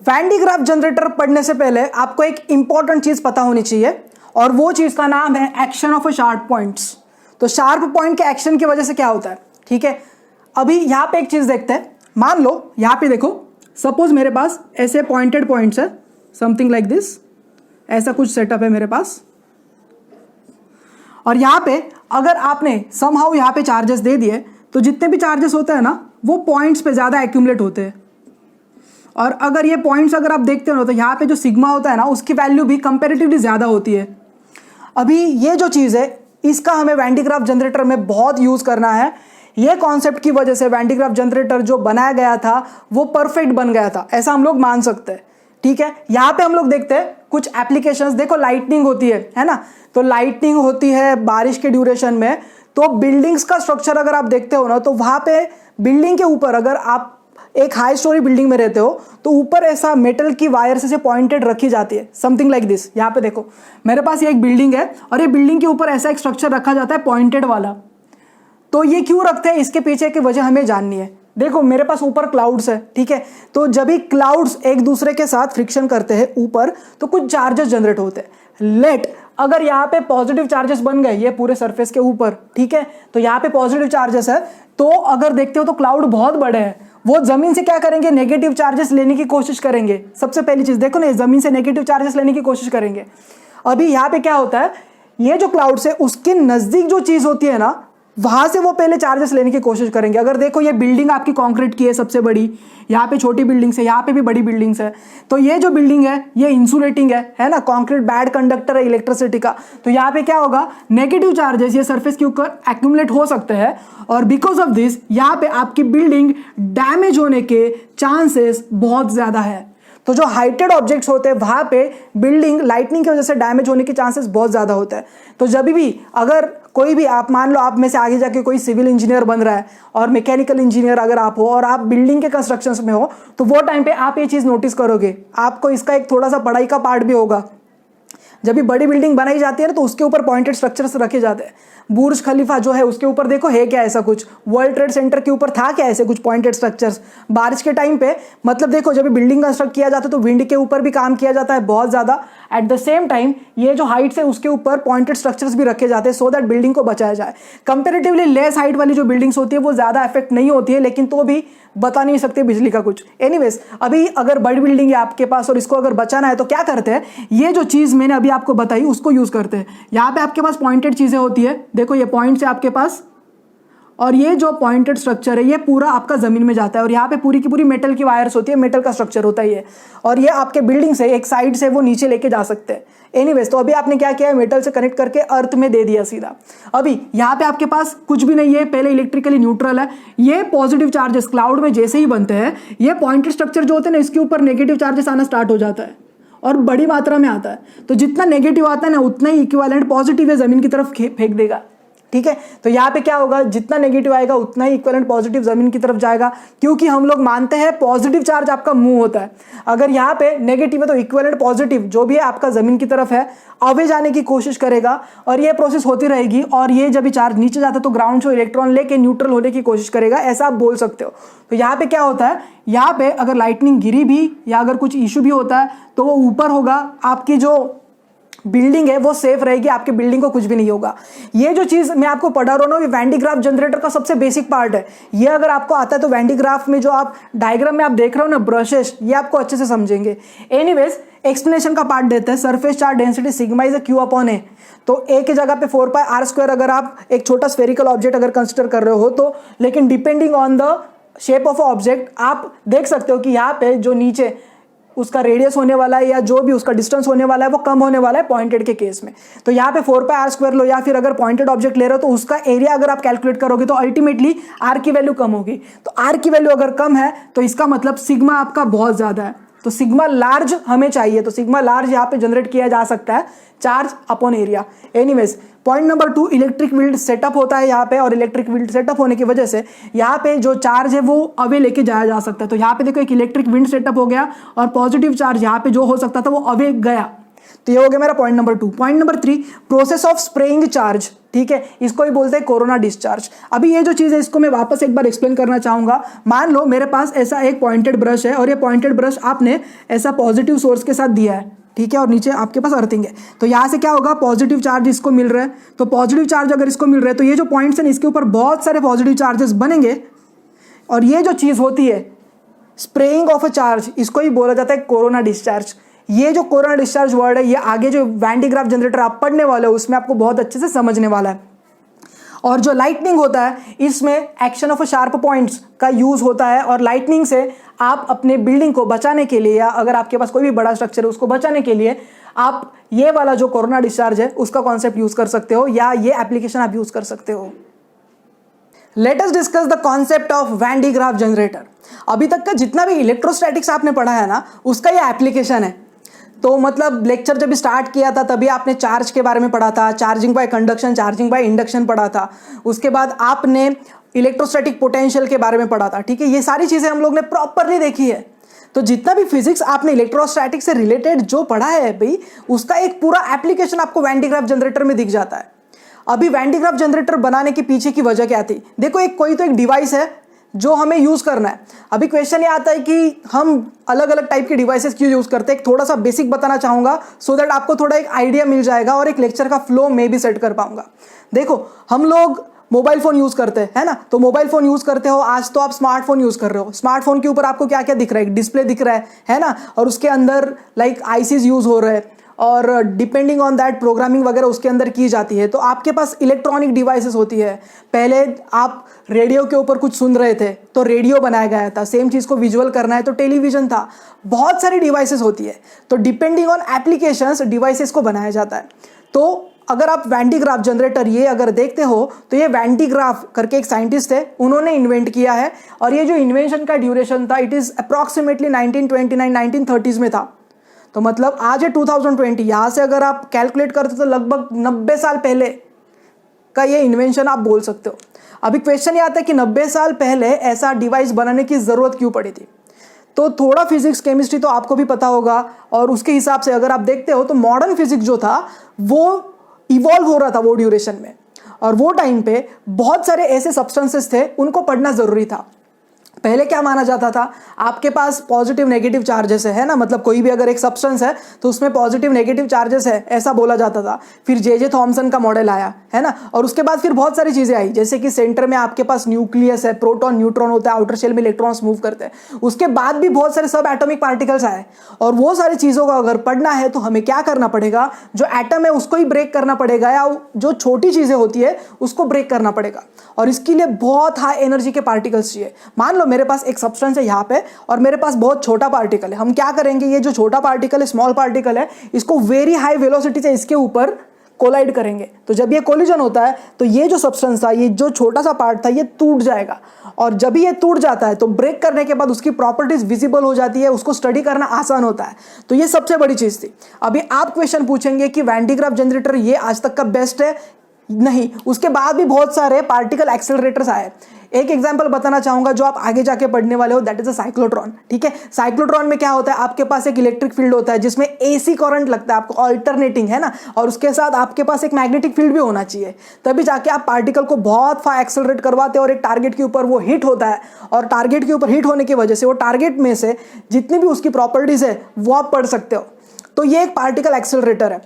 Van de Graaff generator पढ़ने से पहले आपको एक इंपॉर्टेंट चीज पता होनी चाहिए और वो चीज का नाम है एक्शन ऑफ शार्प पॉइंट्स। तो शार्प पॉइंट के एक्शन की वजह से क्या होता है, ठीक है। अभी यहां पे एक चीज देखते हैं, मान लो यहां पे देखो, सपोज मेरे पास ऐसे पॉइंटेड पॉइंट्स है, समथिंग लाइक दिस, ऐसा कुछ सेटअप है मेरे पास, और यहां पे अगर आपने समहाउ यहां पे चार्जेस दे दिए तो जितने भी चार्जेस होते हैं ना वो पॉइंट्स पे ज्यादा एक्यूमुलेट होते हैं। और अगर ये पॉइंट्स अगर आप देखते हो तो यहाँ पे जो सिग्मा होता है ना उसकी वैल्यू भी कंपैरेटिवली ज़्यादा होती है। अभी ये जो चीज़ है इसका हमें वैन डी ग्राफ जनरेटर में बहुत यूज़ करना है। ये कॉन्सेप्ट की वजह से वैन डी ग्राफ जनरेटर जो बनाया गया था वो परफेक्ट बन गया था, ऐसा हम लोग मान सकते हैं, ठीक है। यहाँ पे हम लोग देखते हैं कुछ एप्लीकेशंस, देखो लाइटनिंग होती है ना, तो लाइटनिंग होती है बारिश के ड्यूरेशन में। तो बिल्डिंग्स का स्ट्रक्चर अगर आप देखते हो ना तो वहाँ पे बिल्डिंग के ऊपर अगर आप एक हाई स्टोरी बिल्डिंग में रहते हो तो ऊपर ऐसा मेटल की वायर से पॉइंटेड रखी जाती है, समथिंग लाइक दिस। यहाँ पे देखो मेरे पास ये एक बिल्डिंग है और ये बिल्डिंग के ऊपर ऐसा एक स्ट्रक्चर रखा जाता है पॉइंटेड वाला। तो ये क्यों रखते हैं, इसके पीछे की वजह हमें जाननी है। देखो मेरे पास ऊपर क्लाउड्स है, ठीक है, तो जब भी क्लाउड्स एक दूसरे के साथ फ्रिक्शन करते हैं ऊपर तो कुछ चार्जेस जनरेट होते हैं। लेट अगर यहाँ पे पॉजिटिव चार्जेस बन गए ये पूरे सरफेस के ऊपर, ठीक है, तो यहाँ पे पॉजिटिव चार्जेस है, तो अगर देखते हो तो क्लाउड बहुत बड़े हैं, वो जमीन से क्या करेंगे, नेगेटिव चार्जेस लेने की कोशिश करेंगे। सबसे पहली चीज देखो ना, जमीन से नेगेटिव चार्जेस लेने की कोशिश करेंगे। अभी यहाँ पे क्या होता है, ये जो क्लाउड्स है उसके नजदीक जो चीज होती है ना वहां से वो पहले चार्जेस लेने की कोशिश करेंगे। अगर देखो ये बिल्डिंग आपकी कंक्रीट की है सबसे बड़ी, यहाँ पे छोटी बिल्डिंग्स है, यहाँ पे भी बड़ी बिल्डिंग्स है, तो ये जो बिल्डिंग है ये इंसुलेटिंग है ना, कंक्रीट बैड कंडक्टर है इलेक्ट्रिसिटी का। तो यहाँ पे क्या होगा, नेगेटिव चार्जेस ये सरफेस के ऊपर एक्यूमुलेट हो सकते हैं और बिकॉज ऑफ दिस यहाँ पे आपकी बिल्डिंग डैमेज होने के चांसेस बहुत ज्यादा है। तो जो हाइटेड ऑब्जेक्ट्स होते हैं वहां पे बिल्डिंग लाइटनिंग की वजह से डैमेज होने के चांसेस बहुत ज्यादा होते हैं। तो जब भी अगर कोई भी, आप मान लो आप में से आगे जाके कोई सिविल इंजीनियर बन रहा है और मैकेनिकल इंजीनियर अगर आप हो और आप बिल्डिंग के कंस्ट्रक्शंस में हो तो वो टाइम पे आप ये चीज नोटिस करोगे, आपको इसका एक थोड़ा सा पढ़ाई का पार्ट भी होगा। जब भी बड़ी बिल्डिंग बनाई जाती है ना तो उसके ऊपर पॉइंटेड स्ट्रक्चर्स रखे जाते हैं। बुर्ज खलीफा जो है उसके ऊपर देखो है क्या ऐसा कुछ, वर्ल्ड ट्रेड सेंटर के ऊपर था क्या ऐसे कुछ पॉइंटेड स्ट्रक्चर्स। बारिश के टाइम पे मतलब देखो जब बिल्डिंग कंस्ट्रक्ट किया जाता है तो विंड के ऊपर भी काम किया जाता है बहुत ज्यादा। एट द सेम टाइम ये जो हाइट्स है उसके ऊपर पॉइंटेड स्ट्रक्चर्स भी रखे जाते हैं सो दैट बिल्डिंग को बचाया जाए। कंपेरेटिवली लेस हाइट वाली जो बिल्डिंग्स होती है वो ज्यादा इफेक्ट नहीं होती है, लेकिन तो भी बता नहीं सकते बिजली का कुछ। एनीवेज अभी अगर बड़ी बिल्डिंग है आपके पास और इसको अगर बचाना है तो क्या करते हैं, ये जो चीज मैंने अभी आपको बताई उसको यूज करते हैं। यहाँ पे आपके पास पॉइंटेड चीजें होती है, देखो ये पॉइंट्स है आपके पास और ये जो पॉइंटेड स्ट्रक्चर है ये पूरा आपका जमीन में जाता है और यहाँ पे पूरी की पूरी मेटल की वायर्स होती है, मेटल का स्ट्रक्चर होता है ये, और ये आपके बिल्डिंग से एक साइड से वो नीचे लेके जा सकते हैं। एनीवेज तो अभी आपने क्या किया है, मेटल से कनेक्ट करके अर्थ में दे दिया सीधा। अभी यहाँ पे आपके पास कुछ भी नहीं है, पहले इलेक्ट्रिकली न्यूट्रल है। ये पॉजिटिव चार्जेस क्लाउड में जैसे ही बनते हैं ये पॉइंटेड स्ट्रक्चर जो होते हैं ना इसके ऊपर नेगेटिव चार्जेस आना स्टार्ट हो जाता है और बड़ी मात्रा में आता है। तो जितना नेगेटिव आता है ना उतना ही इक्विवेलेंट पॉजिटिव है जमीन की तरफ फेंक देगा, ठीक है। तो यहाँ पे क्या होगा, जितना नेगेटिव आएगा उतना ही इक्विवेलेंट पॉजिटिव जमीन की तरफ जाएगा, क्योंकि हम लोग मानते हैं पॉजिटिव चार्ज आपका मूव होता है। अगर यहाँ पे नेगेटिव है तो इक्विवेलेंट पॉजिटिव जो भी है आपका जमीन की तरफ है अवे जाने की कोशिश करेगा और ये प्रोसेस होती रहेगी। और ये जब चार्ज नीचे जाता है तो ग्राउंड से इलेक्ट्रॉन लेके न्यूट्रल होने की कोशिश करेगा, ऐसा आप बोल सकते हो। तो यहाँ पे क्या होता है, यहाँ पे अगर लाइटनिंग गिरी भी या अगर कुछ इश्यू भी होता है तो वो ऊपर होगा, आपकी जो बिल्डिंग है वो सेफ रहेगी, आपके बिल्डिंग को कुछ भी नहीं होगा। ये जो चीज मैं आपको पढ़ा रहा हूँ ये वैन डी ग्राफ जनरेटर का सबसे बेसिक पार्ट है। ये अगर आपको आता है तो वैन डी ग्राफ में जो आप डायग्राम में आप देख रहे हो ना ब्रशेस, ये आपको अच्छे से समझेंगे। एनीवेज एक्सप्लेनेशन का पार्ट देते हैं। Surface charge density sigma is q upon a. तो ए की जगह पे 4πr² अगर आप एक छोटा स्फेरिकल ऑब्जेक्ट अगर कंसिडर कर रहे हो तो, लेकिन depending on the shape of object आप देख सकते हो कि यहाँ पे जो नीचे उसका रेडियस होने वाला है या जो भी उसका डिस्टेंस होने वाला है वो कम होने वाला है पॉइंटेड के केस में। तो यहाँ पे 4πr² लो या फिर अगर पॉइंटेड ऑब्जेक्ट ले रहे हो तो उसका एरिया अगर आप कैलकुलेट करोगे तो अल्टीमेटली आर की वैल्यू कम होगी। तो आर की वैल्यू अगर कम है तो इसका मतलब सिग्मा आपका बहुत ज्यादा है, तो सिग्मा लार्ज हमें चाहिए। तो सिग्मा लार्ज यहाँ पे जनरेट किया जा सकता है charge upon area. Anyways point number 2, electric field setup होता है यहाँ पे और इलेक्ट्रिक फील्ड सेटअप होने की वजह से यहाँ पे जो चार्ज है वो अवे लेके जाया जा सकता है। तो यहाँ पे देखो एक इलेक्ट्रिक विंड सेटअप हो गया और पॉजिटिव चार्ज यहाँ पे जो हो सकता था वो अवे गया। तो ये हो गया मेरा point number 2। Point number 3, process of spraying charge, ठीक है, इसको ही बोलते हैं कोरोना डिस्चार्ज। अभी ये जो चीज़ है इसको मैं वापस एक बार एक्सप्लेन करना चाहूँगा। मान लो मेरे पास ऐसा एक पॉइंटेड ब्रश है और ये पॉइंटेड ब्रश आपने ऐसा पॉजिटिव सोर्स के साथ दिया है, ठीक है, और नीचे आपके पास अर्थिंग है। तो यहाँ से क्या होगा, पॉजिटिव चार्ज इसको मिल रहा है। तो पॉजिटिव चार्ज अगर इसको मिल रहा है तो ये जो पॉइंट्स हैं इसके ऊपर बहुत सारे पॉजिटिव चार्जेस बनेंगे और ये जो चीज़ होती है स्प्रेइंग ऑफ अ चार्ज, इसको ही बोला जाता है कोरोना डिस्चार्ज। ये जो कोरोना डिस्चार्ज वर्ड है ये आगे जो वैन डी ग्राफ जनरेटर आप पढ़ने वाले हो उसमें आपको बहुत अच्छे से समझने वाला है। और जो लाइटनिंग होता है इसमें action of a sharp points का यूज होता है और लाइटनिंग से आप अपने बिल्डिंग को बचाने के लिए या अगर आपके पास कोई भी बड़ा स्ट्रक्चर है उसको बचाने के लिए आप ये वाला जो कोरोना डिस्चार्ज है उसका कॉन्सेप्ट यूज कर सकते हो या ये एप्लीकेशन आप यूज कर सकते हो। Let us discuss the concept of Van de Graaff generator. अभी तक का जितना भी इलेक्ट्रोस्टैटिक्स आपने पढ़ा है ना उसका ये एप्लीकेशन है। तो मतलब लेक्चर जब स्टार्ट किया था तभी आपने चार्ज के बारे में पढ़ा था, charging by conduction, charging by induction पढ़ा था। उसके बाद आपने इलेक्ट्रोस्टैटिक पोटेंशियल के बारे में पढ़ा था, ठीक है। ये सारी चीज़ें हम लोग ने प्रॉपरली देखी है। तो जितना भी फिजिक्स आपने इलेक्ट्रोस्टैटिक से रिलेटेड जो पढ़ा है भाई उसका एक पूरा एप्लीकेशन आपको वैन डी ग्राफ जनरेटर में दिख जाता है। अभी वैन डी ग्राफ जनरेटर बनाने के पीछे की वजह क्या थी? देखो एक कोई तो एक डिवाइस है जो हमें यूज करना है। अभी क्वेश्चन ये आता है कि हम अलग अलग टाइप के डिवाइसेस क्यों यूज करते हैं। एक थोड़ा सा बेसिक बताना चाहूंगा सो दैट आपको थोड़ा एक आइडिया मिल जाएगा और एक लेक्चर का फ्लो में भी सेट कर पाऊंगा। देखो हम लोग मोबाइल फोन यूज करते हैं, है ना। तो मोबाइल फोन यूज करते हो, आज तो आप स्मार्टफोन यूज कर रहे हो। स्मार्टफोन के ऊपर आपको क्या क्या दिख रहा है, डिस्प्ले दिख रहा है ना, और उसके अंदर लाइक आईसीज यूज हो रहे हैं और डिपेंडिंग ऑन दैट प्रोग्रामिंग वगैरह उसके अंदर की जाती है। तो आपके पास इलेक्ट्रॉनिक डिवाइसेस होती है। पहले आप रेडियो के ऊपर कुछ सुन रहे थे तो रेडियो बनाया गया था, सेम चीज़ को विजुअल करना है तो टेलीविजन था। बहुत सारी डिवाइसेस होती है, तो डिपेंडिंग ऑन एप्लीकेशंस डिवाइसेस को बनाया जाता है। तो अगर आप वैन डी ग्राफ जनरेटर ये अगर देखते हो तो ये वैन डी ग्राफ करके एक साइंटिस्ट थे, उन्होंने इन्वेंट किया है और ये जो इन्वेंशन का ड्यूरेशन था इट इज़ अप्रॉक्सीमेटली 1929-1930s में था। तो मतलब आज है 2020, यहाँ से अगर आप कैलकुलेट करते तो लगभग 90 साल पहले का ये इन्वेंशन आप बोल सकते हो। अभी क्वेश्चन ये आता है कि 90 साल पहले ऐसा डिवाइस बनाने की ज़रूरत क्यों पड़ी थी। तो थोड़ा फिजिक्स केमिस्ट्री तो आपको भी पता होगा और उसके हिसाब से अगर आप देखते हो तो मॉडर्न फिजिक्स जो था वो इवॉल्व हो रहा था वो ड्यूरेशन में, और वो टाइम पे बहुत सारे ऐसे सब्सटेंसेस थे उनको पढ़ना ज़रूरी था। पहले क्या माना जाता था, आपके पास पॉजिटिव नेगेटिव चार्जेस है ना, मतलब कोई भी अगर एक सब्सटेंस है तो उसमें पॉजिटिव नेगेटिव चार्जेस है ऐसा बोला जाता था। फिर जे थॉमसन का मॉडल आया, है ना, और उसके बाद फिर बहुत सारी चीज़ें आई जैसे कि सेंटर में आपके पास न्यूक्लियस है, प्रोटॉन न्यूट्रॉन होता है, आउटर शेल में इलेक्ट्रॉन्स मूव करते हैं। उसके बाद भी बहुत सारे सब एटॉमिक पार्टिकल्स आए और वो सारी चीज़ों का अगर पढ़ना है तो हमें क्या करना पड़ेगा, जो एटम है उसको ही ब्रेक करना पड़ेगा या जो छोटी चीज़ें होती है उसको ब्रेक करना पड़ेगा, और इसके लिए बहुत हाई एनर्जी के पार्टिकल्स चाहिए। मान लो मेरे पास एक सब्सटेंस है यहाँ पे और मेरे पास बहुत छोटा पार्टिकल है। हम क्या करेंगे, ये जो छोटा पार्टिकल है, स्मॉल पार्टिकल है, इसको वेरी हाई वेलोसिटी से इसके ऊपर कोलाइड करेंगे। तो जब ये कोलिजन होता है तो ये जो सब्सटेंस था, ये जो छोटा सा पार्ट था, ये टूट जाएगा, और जब ये टूट जाता है तो ब्रेक करने के बाद उसकी प्रॉपर्टीज विजिबल हो जाती है, उसको स्टडी करना आसान होता है। तो ये सबसे बड़ी चीज थी। अभी आप क्वेश्चन पूछेंगे कि वैन डी ग्राफ जनरेटर ये आज तक का बेस्ट है, नहीं, उसके बाद भी बहुत सारे पार्टिकल एक्सेलरेटर्स आए। एक एग्जांपल बताना चाहूंगा जो आप आगे जाके पढ़ने वाले हो, दैट इज अ साइक्लोट्रॉन। ठीक है, साइक्लोट्रॉन में क्या होता है, आपके पास एक इलेक्ट्रिक फील्ड होता है जिसमें एसी करंट लगता है आपको, ऑल्टरनेटिंग, है ना, और उसके साथ आपके पास एक मैग्नेटिक फील्ड भी होना चाहिए, तभी जाके आप पार्टिकल को बहुत फार एक्सेलरेट करवाते हैं और एक टारगेट के ऊपर वो हिट होता है, और टारगेट के ऊपर हिट होने की वजह से वो टारगेट में से जितनी भी उसकी प्रॉपर्टीज है वो आप पढ़ सकते हो। तो ये एक पार्टिकल एक्सेलरेटर है।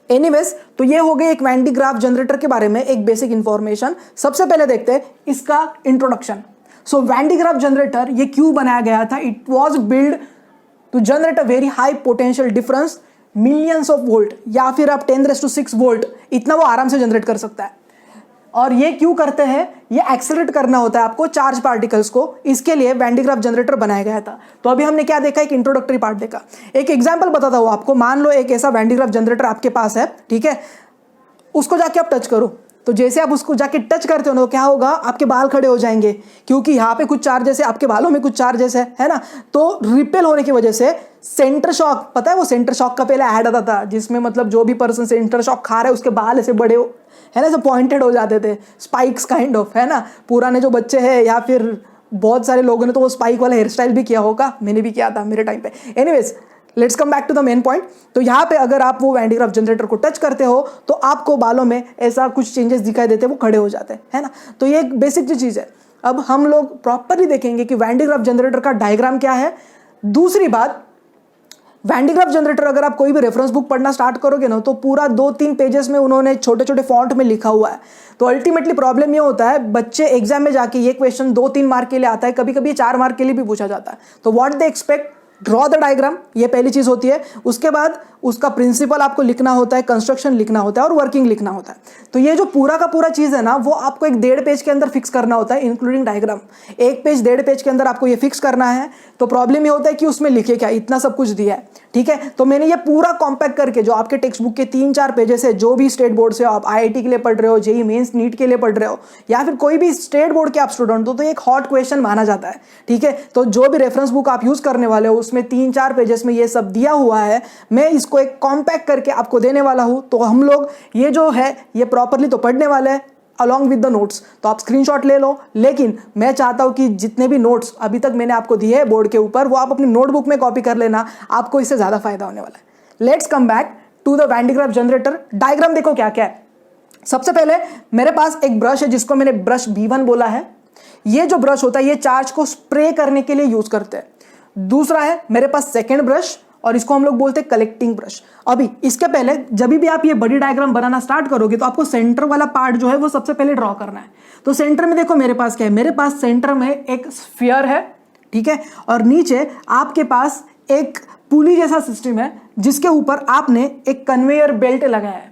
एनीवेज, तो ये हो गई एक वैन डी ग्राफ जनरेटर के बारे में एक बेसिक इंफॉर्मेशन। सबसे पहले देखते हैं इसका introduction. So Van de Graaff generator ये क्यों बनाया गया था? It was build to generate a very high potential difference, millions of volt या फिर आप 10⁶ वोल्ट, इतना वो आराम से जनरेट कर सकता है। और ये क्यों करते हैं, ये एक्सेलरेट करना होता है आपको चार्ज पार्टिकल्स को, इसके लिए वैन डी ग्राफ जनरेटर बनाया गया था। तो अभी हमने क्या देखा, एक इंट्रोडक्टरी पार्ट देखा। एक एग्जांपल बताता हूँ आपको। मान लो एक ऐसा वैन डी ग्राफ जनरेटर आपके पास है, ठीक है, उसको जाके आप टच करो, तो जैसे आप उसको जाके टच करते हो ना, तो क्या होगा, आपके बाल खड़े हो जाएंगे, क्योंकि यहाँ पे कुछ चार्जेस है, आपके बालों में कुछ चार्जेस है ना। तो रिपेल होने की वजह से सेंटर शॉक, पता है वो सेंटर शॉक का पहले ऐड आता था जिसमें मतलब जो भी पर्सन सेंटर शॉक खा रहा है उसके बाल ऐसे बड़े है ना, ऐसे पॉइंटेड हो जाते थे, स्पाइक्स काइंड ऑफ, है ना। पुराने जो बच्चे हैं या फिर बहुत सारे लोगों ने तो वो स्पाइक वाला हेयर स्टाइल भी किया होगा, मैंने भी किया था मेरे टाइम पे। Anyways, let's come back to the main point. तो यहाँ पे अगर आप वो वैन डी ग्राफ जनरेटर को टच करते हो तो आपको बालों में ऐसा कुछ चेंजेस दिखाई देते हैं, वो खड़े हो जाते हैं, है ना। तो ये एक बेसिक जो चीज़ है। अब हम लोग प्रॉपरली देखेंगे कि वैन डी ग्राफ जनरेटर का डायग्राम क्या है। दूसरी बात, वैन डी ग्राफ जनरेटर अगर आप कोई भी रेफरेंस बुक पढ़ना स्टार्ट करोगे ना तो पूरा 2-3 पेजेस में उन्होंने छोटे छोटे फॉन्ट में लिखा हुआ है। तो अल्टीमेटली प्रॉब्लम ये होता है, बच्चे एग्जाम में जाके ये क्वेश्चन 2-3 मार्क के लिए आता है, कभी कभी 4 मार्क के लिए भी पूछा जाता है। तो what they expect, draw the diagram, ये पहली चीज होती है। उसके बाद उसका प्रिंसिपल आपको लिखना होता है, कंस्ट्रक्शन लिखना होता है और वर्किंग लिखना होता है। तो ये जो पूरा का पूरा चीज है ना, वो आपको एक 1.5 पेज के अंदर फिक्स करना होता है, इंक्लूडिंग डायग्राम। 1 पेज 1.5 पेज के अंदर आपको ये फिक्स करना है। तो प्रॉब्लम ये होता है कि उसमें लिखे क्या, इतना सब कुछ दिया है, ठीक है। तो मैंने ये पूरा कॉम्पैक्ट करके, जो आपके टेक्स्ट बुक के 3-4 पेजेस है, जो भी स्टेट बोर्ड से आप IIT के लिए पढ़ रहे हो, जेईई मेंस नीट के लिए पढ़ रहे हो, या फिर कोई भी स्टेट बोर्ड के आप स्टूडेंट हो, तो एक हॉट क्वेश्चन माना जाता है, ठीक है। तो जो भी रेफरेंस बुक आप यूज करने वाले हो उसमें 3-4 पेजेस में ये सब दिया हुआ है। मैं इसको एक कॉम्पैक्ट करके आपको देने वाला हूं। तो हम लोग ये जो है ये प्रॉपरली तो पढ़ने वाले हैं अलॉन्ग विद द नोट्स। तो आप स्क्रीनशॉट ले लो, लेकिन मैं चाहता हूं कि जितने भी नोट्स अभी तक मैंने आपको दिए हैं बोर्ड के ऊपर, वो आप अपनी नोटबुक में कॉपी कर लेना, आपको इससे ज्यादा फायदा होने वाला है। Let's come back to the Van de Graaff generator diagram. देखो क्या क्या है। सबसे पहले मेरे पास एक ब्रश है जिसको मैंने ब्रश B1 बोला है। ये जो ब्रश होता है ये चार्ज को स्प्रे करने के लिए यूज करते हैं। दूसरा है मेरे पास सेकेंड ब्रश, और इसको हम लोग बोलते हैं कलेक्टिंग ब्रश। अभी इसके पहले जब भी आप ये बड़ी डायग्राम बनाना स्टार्ट करोगे तो आपको सेंटर वाला पार्ट जो है वो सबसे पहले ड्रॉ करना है। तो सेंटर में देखो मेरे पास क्या है, मेरे पास सेंटर में एक स्फीयर है, ठीक है, और नीचे आपके पास एक पुली जैसा सिस्टम है जिसके ऊपर आपने एक कन्वेयर बेल्ट लगाया है।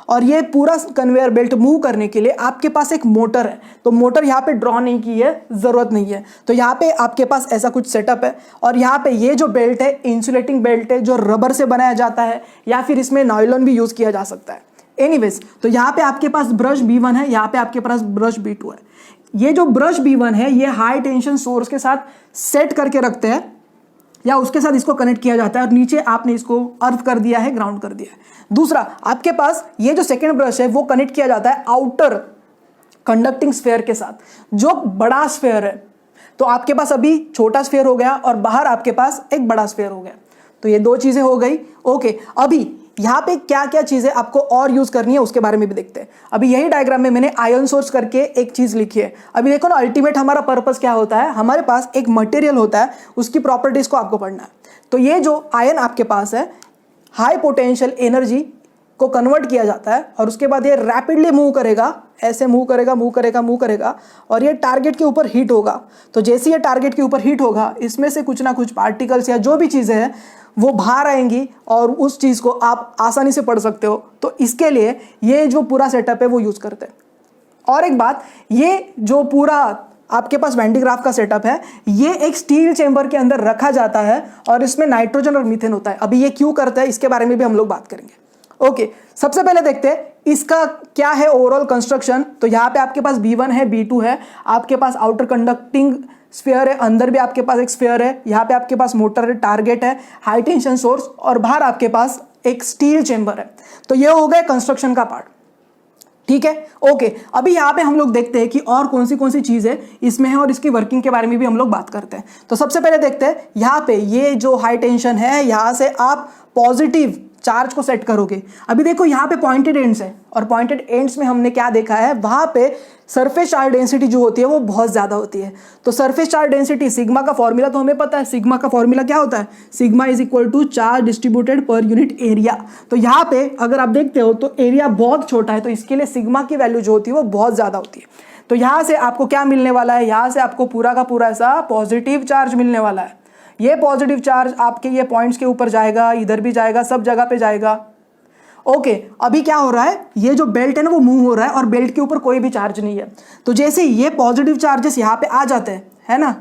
और ये पूरा कन्वेयर बेल्ट मूव करने के लिए आपके पास एक मोटर है। तो मोटर यहाँ पे ड्रॉ नहीं की है, जरूरत नहीं है। तो यहाँ पे आपके पास ऐसा कुछ सेटअप है। और यहाँ पे ये जो बेल्ट है इंसुलेटिंग बेल्ट है, जो रबर से बनाया जाता है, या फिर इसमें नायलॉन भी यूज किया जा सकता है। एनीवेज, तो यहाँ पे आपके पास ब्रश B1 है, यहाँ पे आपके पास ब्रश B2 है। ये जो ब्रश B1 है ये हाई टेंशन सोर्स के साथ सेट करके रखते हैं, या उसके साथ इसको कनेक्ट किया जाता है, और नीचे आपने इसको अर्थ कर दिया है, ग्राउंड कर दिया है। दूसरा, आपके पास ये जो सेकेंड ब्रश है वो कनेक्ट किया जाता है आउटर कंडक्टिंग स्फीयर के साथ, जो बड़ा स्फीयर है। तो आपके पास अभी छोटा स्फीयर हो गया और बाहर आपके पास एक बड़ा स्फीयर हो गया। तो ये 2 चीजें हो गई। ओके, अभी यहाँ पे क्या क्या चीजें आपको और यूज करनी है उसके बारे में भी देखते हैं। अभी यही डायग्राम में मैंने आयन सोर्स करके एक चीज लिखी है। अभी देखो ना, अल्टीमेट हमारा पर्पस क्या होता है, हमारे पास एक मटेरियल होता है, उसकी प्रॉपर्टीज को आपको पढ़ना है। तो ये जो आयन आपके पास है, हाई पोटेंशियल एनर्जी को कन्वर्ट किया जाता है, और उसके बाद ये रैपिडली मूव करेगा, ऐसे मूव करेगा मूव करेगा मूव करेगा, और ये टारगेट के ऊपर हीट होगा। तो जैसे ये टारगेट के ऊपर हीट होगा, इसमें से कुछ ना कुछ पार्टिकल्स या जो भी चीज़ें हैं वो बाहर आएंगी, और उस चीज़ को आप आसानी से पढ़ सकते हो। तो इसके लिए ये जो पूरा सेटअप है वो यूज़ करते हैं। और एक बात, ये जो पूरा आपके पास वैन डी ग्राफ का सेटअप है, ये एक स्टील चेंबर के अंदर रखा जाता है, और इसमें नाइट्रोजन और मीथेन होता है। अभी ये क्यों करता है इसके बारे में भी हम लोग बात करेंगे। ओके, सबसे पहले देखते हैं इसका क्या है ओवरऑल कंस्ट्रक्शन। तो यहाँ पे आपके पास B1 है, B2 है, आपके पास आउटर कंडक्टिंग स्फीयर है, अंदर भी आपके पास एक स्फीयर है, यहाँ पे आपके पास मोटर है, टारगेट है, हाई टेंशन सोर्स, और बाहर आपके पास एक स्टील चेंबर है। तो ये हो गया कंस्ट्रक्शन का पार्ट, ठीक है। ओके, अभी यहाँ पे हम लोग देखते हैं कि और कौन सी चीजें इसमें है, और इसकी वर्किंग के बारे में भी हम लोग बात करते हैं। तो सबसे पहले देखते हैं यहाँ पे ये जो हाई टेंशन है, यहाँ से आप पॉजिटिव चार्ज को सेट करोगे। अभी देखो यहाँ पे पॉइंटेड एंड्स है, और पॉइंटेड एंड्स में हमने क्या देखा है, वहां पे सरफेस चार्ज डेंसिटी जो होती है वो बहुत ज्यादा होती है। तो सरफेस चार्ज डेंसिटी, सिग्मा का फॉर्मूला तो हमें पता है। सिग्मा का फॉर्मूला क्या होता है, sigma is equal to charge distributed per unit area. तो यहाँ पे अगर आप देखते हो तो एरिया बहुत छोटा है, तो इसके लिए सिग्मा की वैल्यू जो होती है वो बहुत ज्यादा होती है। तो यहाँ से आपको क्या मिलने वाला है, यहाँ से आपको पूरा का पूरा ऐसा पॉजिटिव चार्ज मिलने वाला है। ये पॉजिटिव चार्ज आपके ये पॉइंट्स के ऊपर जाएगा, इधर भी जाएगा, सब जगह पे जाएगा। ओके, अभी क्या हो रहा है, ये जो बेल्ट है ना वो मूव हो रहा है, और बेल्ट के ऊपर कोई भी चार्ज नहीं है। तो जैसे ये पॉजिटिव चार्जेस यहाँ पे आ जाते हैं, है ना,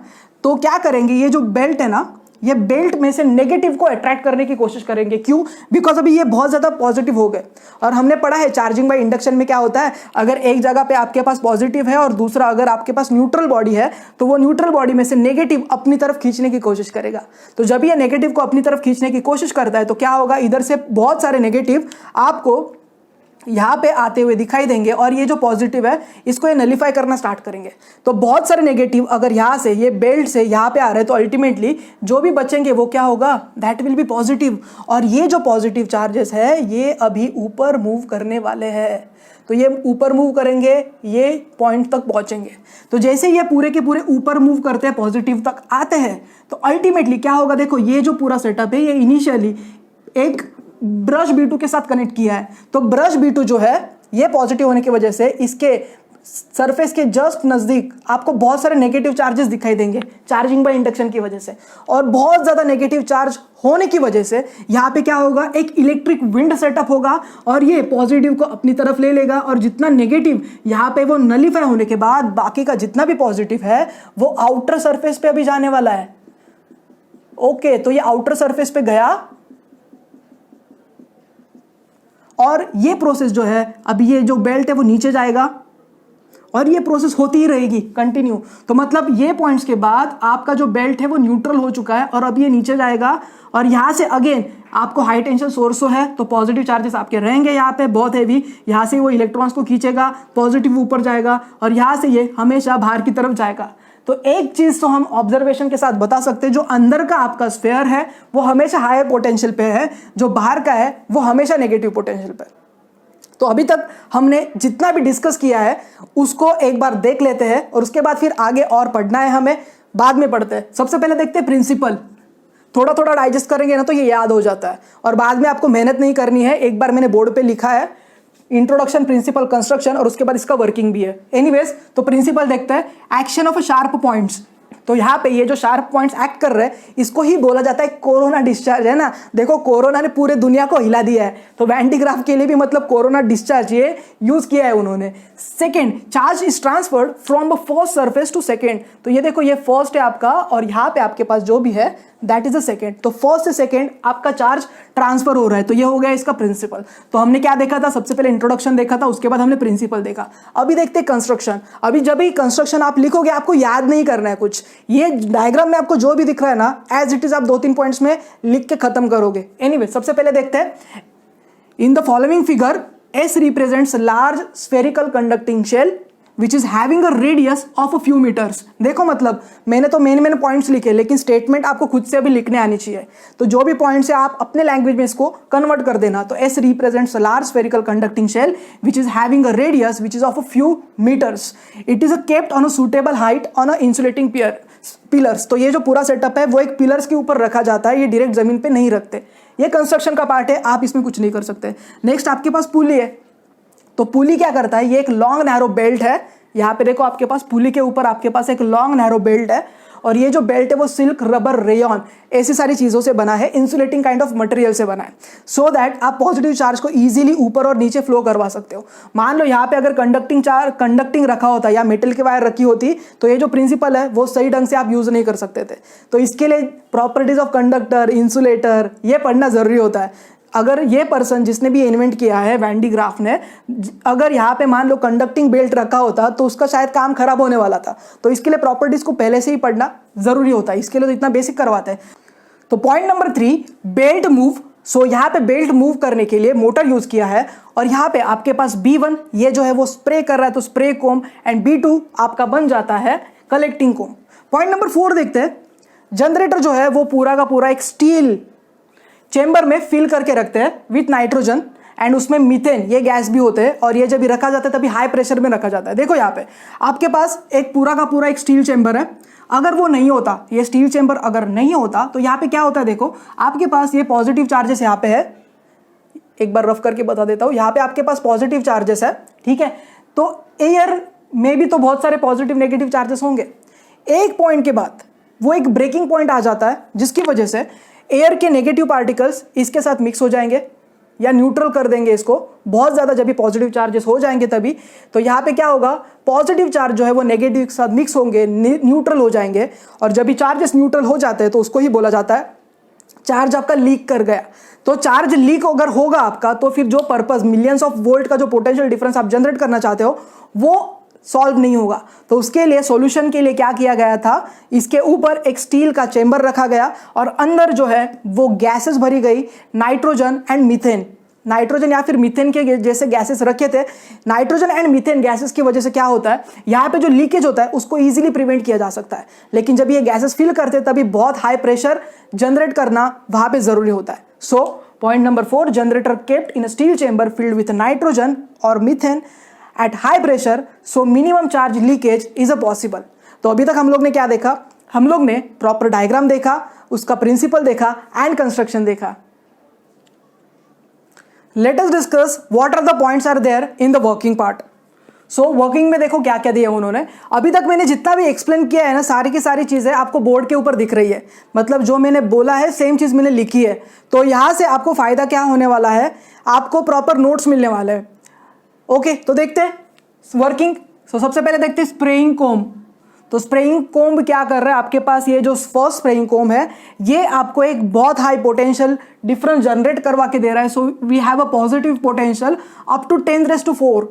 तो क्या करेंगे, ये जो बेल्ट है ना, ये बेल्ट में से नेगेटिव को अट्रैक्ट करने की कोशिश करेंगे। क्यों? बिकॉज अभी ये बहुत ज्यादा पॉजिटिव हो गए। और हमने पढ़ा है चार्जिंग बाय इंडक्शन में क्या होता है, अगर एक जगह पे आपके पास पॉजिटिव है और दूसरा अगर आपके पास न्यूट्रल बॉडी है, तो वो न्यूट्रल बॉडी में से नेगेटिव अपनी तरफ खींचने की कोशिश करेगा। तो जब ये नेगेटिव को अपनी तरफ खींचने की कोशिश करता है तो क्या होगा, इधर से बहुत सारे नेगेटिव आपको यहाँ पे आते हुए दिखाई देंगे और ये जो पॉजिटिव है इसको ये नलीफाई करना स्टार्ट करेंगे। तो बहुत सारे नेगेटिव अगर यहाँ से ये बेल्ट से यहाँ पे आ रहे हैं तो अल्टीमेटली जो भी बचेंगे वो क्या होगा, दैट विल बी पॉजिटिव। और ये जो पॉजिटिव चार्जेस है ये अभी ऊपर मूव करने वाले हैं, तो ये ऊपर मूव करेंगे, ये पॉइंट तक पहुंचेंगे। तो जैसे ये पूरे के पूरे ऊपर मूव करते हैं, पॉजिटिव तक आते हैं, तो अल्टीमेटली क्या होगा, देखो ये जो पूरा सेटअप है ये इनिशियली एक ब्रश B2 के साथ कनेक्ट किया है। तो ब्रश B2 जो है ये पॉजिटिव होने की वजह से इसके सरफेस के जस्ट नजदीक आपको बहुत सारे नेगेटिव चार्जेस दिखाई देंगे चार्जिंग बाय इंडक्शन की वजह से। और बहुत ज्यादा नेगेटिव चार्ज होने की वजह से यहाँ पे क्या होगा, एक इलेक्ट्रिक विंड सेटअप होगा और ये पॉजिटिव को अपनी तरफ ले लेगा और जितना नेगेटिव यहाँ पे वो नलीफाई होने के बाद बाकी का जितना भी पॉजिटिव है वो आउटर सरफेस पे अभी जाने वाला है। ओके, तो ये आउटर सरफेस पे गया और ये प्रोसेस जो है अभी ये जो बेल्ट है वो नीचे जाएगा और ये प्रोसेस होती ही रहेगी कंटिन्यू। तो मतलब ये पॉइंट्स के बाद आपका जो बेल्ट है वो न्यूट्रल हो चुका है और अब ये नीचे जाएगा और यहाँ से अगेन आपको हाई टेंशन सोर्स है तो पॉजिटिव चार्जेस आपके रहेंगे यहाँ पे बहुत हैवी, यहाँ से वो इलेक्ट्रॉन्स को खींचेगा, पॉजिटिव ऊपर जाएगा और यहाँ से ये हमेशा बाहर की तरफ जाएगा। तो एक चीज तो हम ऑब्जर्वेशन के साथ बता सकते हैं, जो अंदर का आपका स्फीयर है वो हमेशा हायर पोटेंशियल पे है, जो बाहर का है वो हमेशा नेगेटिव पोटेंशियल पे। तो अभी तक हमने जितना भी डिस्कस किया है उसको एक बार देख लेते हैं और उसके बाद फिर आगे और पढ़ना है हमें, बाद में पढ़ते हैं। सबसे पहले देखते हैं प्रिंसिपल, थोड़ा थोड़ा डाइजेस्ट करेंगे ना तो ये याद हो जाता है और बाद में आपको मेहनत नहीं करनी है। एक बार मैंने बोर्ड पे लिखा है इंट्रोडक्शन, प्रिंसिपल, कंस्ट्रक्शन और उसके बाद इसका वर्किंग भी है। एनीवेज, तो प्रिंसिपल देखते हैं, एक्शन ऑफ शार्प पॉइंट्स। तो यहाँ पे ये जो शार्प पॉइंट्स एक्ट कर रहे हैं इसको ही बोला जाता है कोरोना डिस्चार्ज, है ना। देखो कोरोना ने पूरे दुनिया को हिला दिया है, तो वैन डी ग्राफ के लिए भी मतलब कोरोना डिस्चार्ज ये यूज किया है उन्होंने। Second, charge is transferred from the first surface to second. तो ये देखो ये फर्स्ट है आपका और यहाँ पे आपके पास जो भी है दैट इज द सेकेंड। तो फर्स्ट से सेकेंड आपका चार्ज ट्रांसफर हो रहा है, तो ये हो गया इसका प्रिंसिपल। तो हमने क्या देखा था, सबसे पहले इंट्रोडक्शन देखा था, उसके बाद हमने प्रिंसिपल देखा। अभी देखते हैं कंस्ट्रक्शन। अभी जब भी कंस्ट्रक्शन आप लिखोगे आपको याद नहीं करना है कुछ, ये डायग्राम में आपको जो भी दिख रहा है ना एज इट इज आप 2-3 पॉइंट्स में लिख के खत्म करोगे। एनीवे, सबसे पहले देखते हैं in the following figure S represents large spherical conducting shell which is having a radius of a few meters। देखो मतलब मैंने तो मेन पॉइंट्स लिखे लेकिन स्टेटमेंट आपको खुद से अभी लिखने आनी चाहिए, तो जो भी पॉइंट्स है आप अपने लैंग्वेज में इसको कन्वर्ट कर देना। तो S represents a large spherical conducting shell which is having a radius which is of a few meters। It is kept on a suitable height on a insulating pillars. तो ये जो पूरा setup है वो एक पिलर्स के ऊपर रखा जाता है, ये डायरेक्ट जमीन पे नहीं रखते। ये कंस्ट्रक्शन का पार्ट है, आप इसमें कुछ नहीं कर सकते। नेक्स्ट आपके पास पुली है, तो पुली क्या करता है, ये एक लॉन्ग नैरो बेल्ट है। यहाँ पे देखो आपके पास पुली के ऊपर आपके पास एक लॉन्ग नैरो बेल्ट है और ये जो बेल्ट है वो सिल्क, रबर, रेयन ऐसी सारी चीज़ों से बना है, इंसुलेटिंग काइंड ऑफ मटेरियल से बना है, सो दैट आप पॉजिटिव चार्ज को इजीली ऊपर और नीचे फ्लो करवा सकते हो। मान लो यहाँ पे अगर कंडक्टिंग रखा होता या मेटल की वायर रखी होती तो ये जो प्रिंसिपल है वो सही ढंग से आप यूज़ नहीं कर सकते थे। तो इसके लिए प्रॉपर्टीज ऑफ कंडक्टर, इंसुलेटर ये पढ़ना ज़रूरी होता है। अगर ये पर्सन जिसने भी इन्वेंट किया है वैन डी ग्राफ ने, अगर यहाँ पे मान लो कंडक्टिंग बेल्ट रखा होता तो उसका शायद काम खराब होने वाला था। तो इसके लिए प्रॉपर्टीज को पहले से ही पढ़ना जरूरी होता है, इसके लिए तो इतना बेसिक करवाते हैं। तो पॉइंट नंबर 3, बेल्ट मूव। सो यहाँ पे बेल्ट मूव करने के लिए मोटर यूज किया है और यहाँ पे आपके पास B1 ये जो है वो स्प्रे कर रहा है तो स्प्रे कोम, एंड B2 आपका बन जाता है कलेक्टिंग कोम। पॉइंट नंबर 4 देखते हैं, जनरेटर जो है वो पूरा का पूरा एक स्टील चेंबर में फिल करके रखते हैं विथ नाइट्रोजन एंड उसमें मीथेन ये गैस भी होते हैं और ये जब भी रखा जाता है तभी हाई प्रेशर में रखा जाता है। देखो यहाँ पे आपके पास एक पूरा का पूरा एक स्टील चेंबर है, अगर वो नहीं होता, ये स्टील चेंबर अगर नहीं होता तो यहाँ पे क्या होता है, देखो आपके पास ये पॉजिटिव चार्जेस यहाँ पे है, एक बार रफ करके बता देता हूँ, यहाँ पे आपके पास पॉजिटिव चार्जेस है, ठीक है। तो एयर में भी तो बहुत सारे पॉजिटिव नेगेटिव चार्जेस होंगे। एक पॉइंट के बाद वो एक ब्रेकिंग पॉइंट आ जाता है जिसकी वजह से एयर के नेगेटिव पार्टिकल्स इसके साथ मिक्स हो जाएंगे या न्यूट्रल कर देंगे इसको, बहुत ज़्यादा जब भी पॉजिटिव चार्जेस हो जाएंगे तभी। तो यहाँ पे क्या होगा, पॉजिटिव चार्ज जो है वो नेगेटिव के साथ मिक्स होंगे, न्यूट्रल हो जाएंगे, और जब भी चार्जेस न्यूट्रल हो जाते हैं तो उसको ही बोला जाता है चार्ज आपका लीक कर गया। तो चार्ज लीक अगर होगा आपका तो फिर जो पर्पस मिलियंस ऑफ वोल्ट का जो पोटेंशियल डिफरेंस आप जनरेट करना चाहते हो वो सॉल्व नहीं होगा। तो उसके लिए सॉल्यूशन के लिए क्या किया गया था, इसके ऊपर एक स्टील का चेंबर रखा गया और अंदर जो है वो गैसेस भरी गई, नाइट्रोजन एंड मीथेन। नाइट्रोजन या फिर मीथेन के जैसे गैसेस रखे थे, नाइट्रोजन एंड मीथेन गैसेस की वजह से क्या होता है, यहाँ पे जो लीकेज होता है उसको इजीली प्रिवेंट किया जा सकता है। लेकिन जब ये गैसेस फिल करते हैं तभी बहुत हाई प्रेशर जनरेट करना वहां पे जरूरी होता है। So point number 4, generator kept in a steel chamber filled with nitrogen और methane at high pressure, so minimum charge leakage is a possible. तो अभी तक हम लोग ने क्या देखा, हम लोग ने प्रॉपर डायग्राम देखा, उसका प्रिंसिपल देखा एंड कंस्ट्रक्शन देखा। Let us discuss what are the points are there in the working part. So working में देखो क्या क्या दिया उन्होंने। अभी तक मैंने जितना भी एक्सप्लेन किया है ना, सारी की सारी चीजें आपको बोर्ड के ऊपर दिख रही है, मतलब जो मैंने बोला है सेम चीज मैंने लिखी है। तो यहां से आपको फायदा क्या होने वाला है, आपको प्रॉपर नोट्स मिलने वाले हैं। ओके, तो देखते हैं वर्किंग। सो सबसे पहले देखते हैं स्प्रेइंग कोम। तो स्प्रेइंग कोम क्या कर रहा है, आपके पास ये जो फर्स्ट स्प्रेइंग कोम है ये आपको एक बहुत हाई पोटेंशियल डिफरेंस जनरेट करवा के दे रहा है। So we have a positive potential up to 10⁻⁴।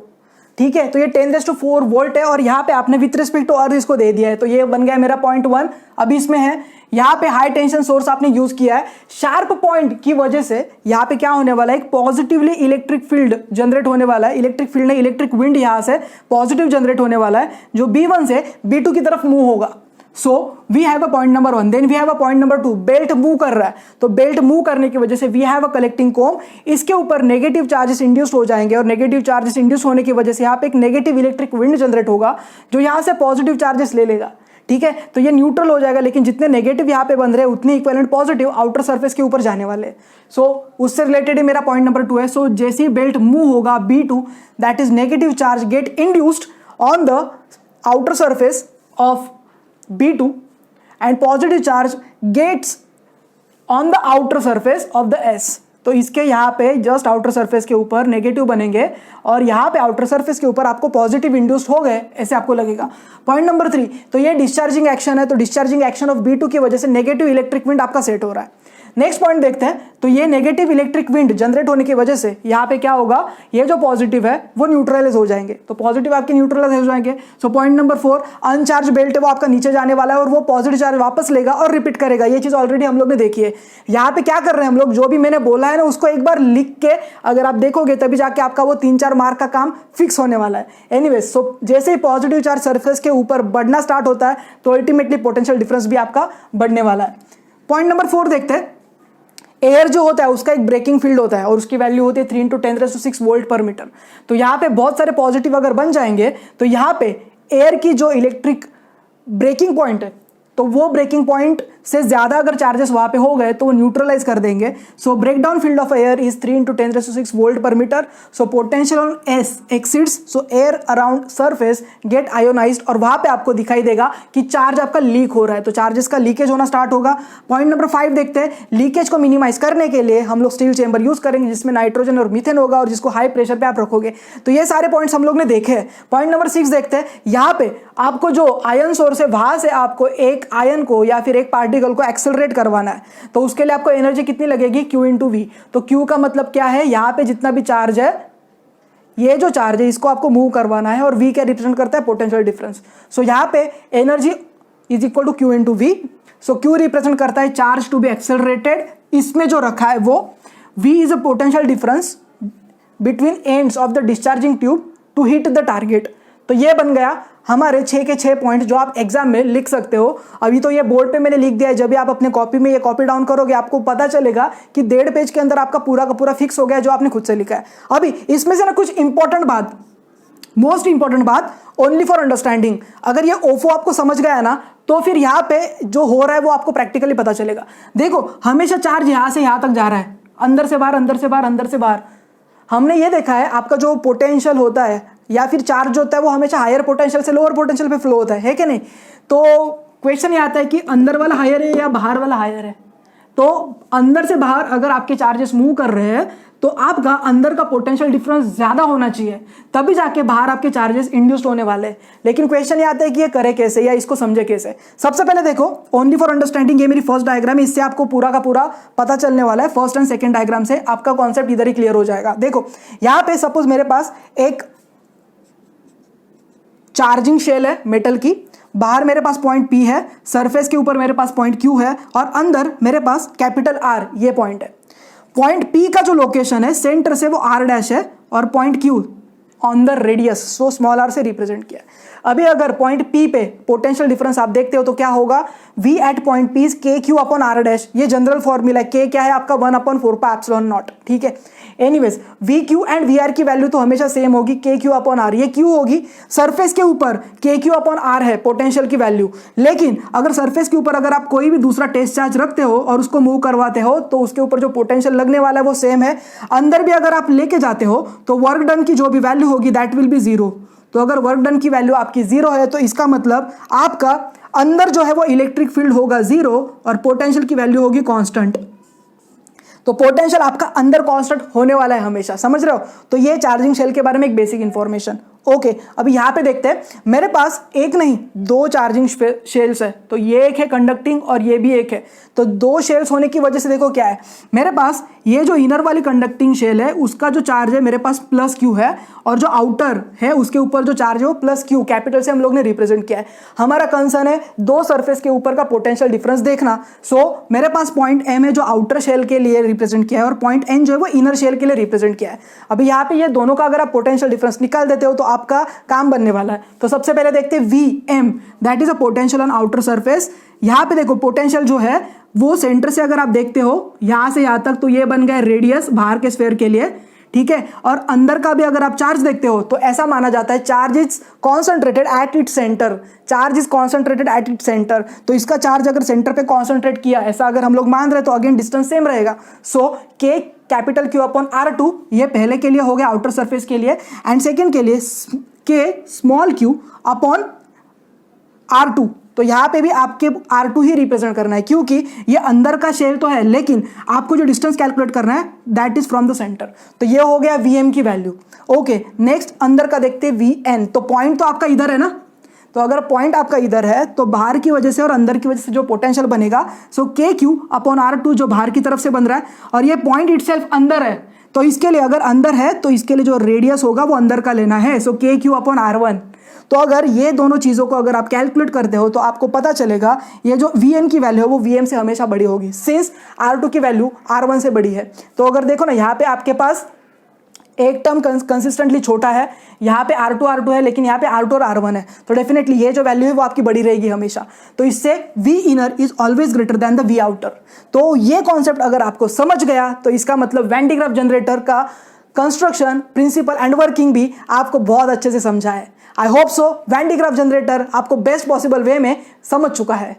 ठीक है, तो ये 10⁻⁴ वोल्ट है और यहाँ पे आपने विथ रिस्पेक्ट टू अर्थ इसको दे दिया है। तो ये बन गया मेरा पॉइंट 1। अभी इसमें है यहाँ पे हाई टेंशन सोर्स आपने यूज किया है, शार्प पॉइंट की वजह से यहाँ पे क्या होने वाला है, एक पॉजिटिवली इलेक्ट्रिक फील्ड जनरेट होने वाला है। इलेक्ट्रिक फील्ड नहीं, इलेक्ट्रिक विंड यहाँ से पॉजिटिव जनरेट होने वाला है जो B1 से B2 की तरफ मूव होगा। So we have a point number 1, then we have a point number 2, belt move कर रहा है। तो बेल्ट मूव करने की वजह से वी हैव अ कलेक्टिंग कोम, इसके ऊपर नेगेटिव चार्जेस इंड्यूस हो जाएंगे और नेगेटिव चार्जेस इंड्यूस होने की वजह से यहाँ पे एक नेगेटिव इलेक्ट्रिक विंड जनरेट होगा जो यहाँ से पॉजिटिव चार्जेस ले लेगा। ठीक है, तो ये न्यूट्रल हो जाएगा, लेकिन जितने नेगेटिव यहाँ पे बन रहे हैं उतने इक्विवेलेंट पॉजिटिव आउटर सरफेस के ऊपर जाने वाले। सो उससे रिलेटेड ही मेरा पॉइंट नंबर 2 है। सो जैसे ही बेल्ट मूव होगा B2, that is negative charge get induced on the outer surface of B2 and positive charge gets on the outer surface of the S। तो इसके यहाँ पे जस्ट आउटर सरफेस के ऊपर negative बनेंगे और यहाँ पे आउटर सरफेस के ऊपर आपको पॉजिटिव इंड्यूस्ड हो गए, ऐसे आपको लगेगा। पॉइंट नंबर 3, तो ये डिस्चार्जिंग एक्शन है। तो डिस्चार्जिंग एक्शन ऑफ B2 की वजह से नेगेटिव इलेक्ट्रिक विंड आपका सेट हो रहा है। नेक्स्ट पॉइंट देखते हैं। तो ये नेगेटिव इलेक्ट्रिक विंड जनरेट होने की वजह से यहाँ पे क्या होगा, ये जो पॉजिटिव है वो न्यूट्रलाइज हो जाएंगे। तो पॉजिटिव आपके न्यूट्रलाइज हो जाएंगे। सो पॉइंट नंबर 4, अनचार्ज बेल्ट है वो आपका नीचे जाने वाला है और वो पॉजिटिव चार्ज वापस लेगा और रिपीट करेगा। ये चीज ऑलरेडी हम लोग ने देखी है। यहाँ पे क्या कर रहे हैं हम लोग, जो भी मैंने बोला है ना उसको एक बार लिख के अगर आप देखोगे तभी जाके आपका वो 3-4 मार्क का काम फिक्स होने वाला है। एनीवेज, सो जैसे ही पॉजिटिव चार्ज सरफेस के ऊपर बढ़ना स्टार्ट होता है तो अल्टीमेटली पोटेंशियल डिफरेंस भी आपका बढ़ने वाला है। पॉइंट नंबर 4 देखते हैं। एयर जो होता है उसका एक ब्रेकिंग फील्ड होता है और उसकी वैल्यू होती है 3 × 10⁻⁶ वोल्ट पर मीटर। तो यहाँ पे बहुत सारे पॉजिटिव अगर बन जाएंगे तो यहाँ पे एयर की जो इलेक्ट्रिक ब्रेकिंग पॉइंट है तो वो ब्रेकिंग पॉइंट से ज्यादा अगर चार्जेस वहां पे हो गए तो वो न्यूट्रलाइज कर देंगे। So break down field of air is 3 × 10⁻⁶ volt पर metre. So potential on S exceeds, so air around surface get ionized और वहां पे आपको दिखाई देगा कि चार्ज आपका लीक हो रहा है, तो चार्जेस का लीकेज होना स्टार्ट होगा। पॉइंट नंबर 5 देखते हैं। लीकेज को मिनिमाइज करने के लिए हम लोग स्टील चेंबर यूज करेंगे जिसमें नाइट्रोजन और मीथेन होगा और जिसको हाई प्रेशर पे आप रखोगे। तो ये सारे पॉइंट्स हम लोग ने देखे हैं। पॉइंट नंबर 6 देखते हैं। यहाँ पे आपको जो आयन सोर्स है वहां से आपको एक आयन को या फिर एक पार्टिकल को एक्सेलरेट करवाना है। तो उसके लिए आपको एनर्जी कितनी लगेगी, Q × V। तो Q का मतलब क्या है, यहाँ पे जितना भी चार्ज है, ये जो चार्ज है इसको आपको मूव करवाना है और V क्या रिप्रेजेंट करता है, पोटेंशियल डिफरेंस। सो यहाँ पे energy is equal to Q × V। So Q represent करता है चार्ज टू बी एक्सेलरेटेड। इसमें जो रखा है वो V is a potential difference between ends of the discharging tube to hit the target. तो ये बन गया हमारे 6 के 6 पॉइंट जो आप एग्जाम में लिख सकते हो। अभी तो ये बोर्ड पे मैंने लिख दिया है, जब भी आप अपने कॉपी में ये कॉपी डाउन करोगे आपको पता चलेगा कि 1.5 पेज के अंदर आपका पूरा का पूरा फिक्स हो गया जो आपने खुद से लिखा है। अभी इसमें से ना कुछ इंपॉर्टेंट बात, मोस्ट इंपॉर्टेंट बात, ओनली फॉर अंडरस्टैंडिंग। अगर ये ओफो आपको समझ गया ना तो फिर यहाँ पे जो हो रहा है वो आपको प्रैक्टिकली पता चलेगा। देखो हमेशा चार्ज यहां से यहां तक जा रहा है, अंदर से बाहर, अंदर से बाहर, अंदर से बाहर। हमने ये देखा है आपका जो पोटेंशियल होता है या फिर चार्ज होता है वो हमेशा हायर पोटेंशियल से लोअर पोटेंशियल पे फ्लो होता है कि नहीं। तो क्वेश्चन ये आता है कि अंदर वाला हायर है या बाहर वाला हायर है। तो अंदर से बाहर अगर आपके चार्जेस मूव कर रहे हैं तो आपका अंदर का पोटेंशियल डिफरेंस ज्यादा होना चाहिए, तभी जाके बाहर आपके चार्जेस इंड्यूस्ड होने वाले हैं। लेकिन क्वेश्चन ये आता है कि ये करे कैसे या इसको समझे कैसे। सबसे पहले देखो, ओनली फॉर अंडरस्टैंडिंग, ये मेरी फर्स्ट डायग्राम है, इससे आपको पूरा का पूरा पता चलने वाला है। फर्स्ट एंड सेकंड डायग्राम से आपका कॉन्सेप्ट इधर ही क्लियर हो जाएगा। देखो यहां पे सपोज मेरे पास एक चार्जिंग शेल है मेटल की, बाहर मेरे पास पॉइंट P है, सरफेस के ऊपर मेरे पास पॉइंट Q है और अंदर मेरे पास कैपिटल R ये पॉइंट है। पॉइंट P का जो लोकेशन है सेंटर से वो r डैश है और point Q on the radius so small r से रिप्रेजेंट किया है। अभी अगर पॉइंट P पे पोटेंशियल डिफरेंस आप देखते हो तो क्या होगा, V at point P is KQ upon R dash. ये जनरल फॉर्मूला है, K क्या है आपका 1/4πε0, ठीक है। एनीवेज VQ एंड VR की वैल्यू तो हमेशा सेम होगी, KQ अपॉन R। ये Q होगी, सरफेस के ऊपर KQ अपॉन R है पोटेंशियल की वैल्यू। लेकिन अगर सरफेस के ऊपर अगर आप कोई भी दूसरा टेस्ट चार्ज रखते हो और उसको मूव करवाते हो तो उसके ऊपर जो पोटेंशियल लगने वाला है वो सेम है। अंदर भी अगर आप लेके जाते हो तो वर्क डन की जो भी वैल्यू होगी दैट विल बी 0। तो अगर वर्क डन की वैल्यू आपकी 0 है तो इसका मतलब आपका अंदर जो है वो इलेक्ट्रिक फील्ड होगा 0 और पोटेंशियल की वैल्यू होगी कांस्टेंट। तो पोटेंशियल आपका अंदर कांस्टेंट होने वाला है हमेशा, समझ रहे हो। तो ये चार्जिंग शेल के बारे में एक बेसिक इंफॉर्मेशन। ओके, अभी यहां पे देखते हैं, मेरे पास एक नहीं दो चार्जिंग शेल्स है। तो ये एक है कंडक्टिंग और ये भी एक है। तो दो शेल्स होने की वजह से देखो क्या है, मेरे पास ये जो इनर वाली कंडक्टिंग शेल है उसका जो चार्ज है मेरे पास प्लस क्यू है, और जो आउटर है उसके ऊपर जो चार्ज है वो प्लस क्यू, कैपिटल से हम लोग ने रिप्रेजेंट किया है। हमारा कंसर्न है दो सरफेस के ऊपर का पोटेंशियल डिफरेंस देखना। सो मेरे पास पॉइंट एम है जो आउटर शेल के लिए रिप्रेजेंट किया है और पॉइंट एन जो है वो इनर शेल के लिए रिप्रेजेंट किया है। अभी यहाँ पे ये दोनों का अगर आप पोटेंशियल डिफरेंस निकाल देते हो तो आपका काम बनने वाला है। तो सबसे पहले देखते हैं VM, that is a potential on outer surface. यहाँ पे देखो पोटेंशियल जो है वो सेंटर से अगर आप देखते हो यहां से यहां तक तो ये बन गया रेडियस बाहर के स्फीयर के लिए, ठीक है। और अंदर का भी अगर आप चार्ज देखते हो तो ऐसा माना जाता है charge is concentrated at its centre, charge is concentrated at its centre. तो इसका चार्ज अगर सेंटर पे कॉन्सेंट्रेट किया ऐसा अगर हम लोग मान रहे तो अगेन डिस्टेंस सेम रहेगा। सो K capital Q upon R2 ये पहले के लिए हो गया आउटर सरफेस के लिए, एंड सेकेंड के लिए K small q upon R2। तो यहां पे भी आपके R2 ही रिप्रेजेंट करना है क्योंकि ये अंदर का शेल तो है लेकिन आपको जो डिस्टेंस कैलकुलेट करना है that is from the centre. तो ये हो गया VM की वैल्यू। ओके, नेक्स्ट अंदर का देखते हैं VN। तो पॉइंट तो आपका इधर है ना, तो अगर पॉइंट आपका इधर है तो बाहर की वजह से और अंदर की वजह से जो पोटेंशियल बनेगा सो KQ अपॉन R2 जो बाहर की तरफ से बन रहा है, और ये पॉइंट इटसेल्फ अंदर है। तो इसके लिए अगर अंदर है तो इसके लिए जो रेडियस होगा वो अंदर का लेना है, सो KQ अपॉन R1। तो अगर ये दोनों चीज़ों को अगर आप कैलकुलेट करते हो तो आपको पता चलेगा ये जो VN की वैल्यू है वो VM से हमेशा बड़ी होगी सिंस R2 की वैल्यू R1 से बड़ी है। तो अगर देखो ना यहाँ पे आपके पास एक टर्म कंसिस्टेंटली छोटा है, यहाँ पे R2 है लेकिन यहाँ पे R2 और R1 है, तो डेफिनेटली ये जो वैल्यू है वो आपकी बड़ी रहेगी हमेशा। तो इससे V inner is always greater than the V outer. तो ये कॉन्सेप्ट अगर आपको समझ गया तो इसका मतलब वैन डी ग्राफ जनरेटर का कंस्ट्रक्शन, प्रिंसिपल एंड वर्किंग भी आपको बहुत अच्छे से समझा है। I hope so Van de Graaff generator आपको बेस्ट पॉसिबल वे में समझ चुका है।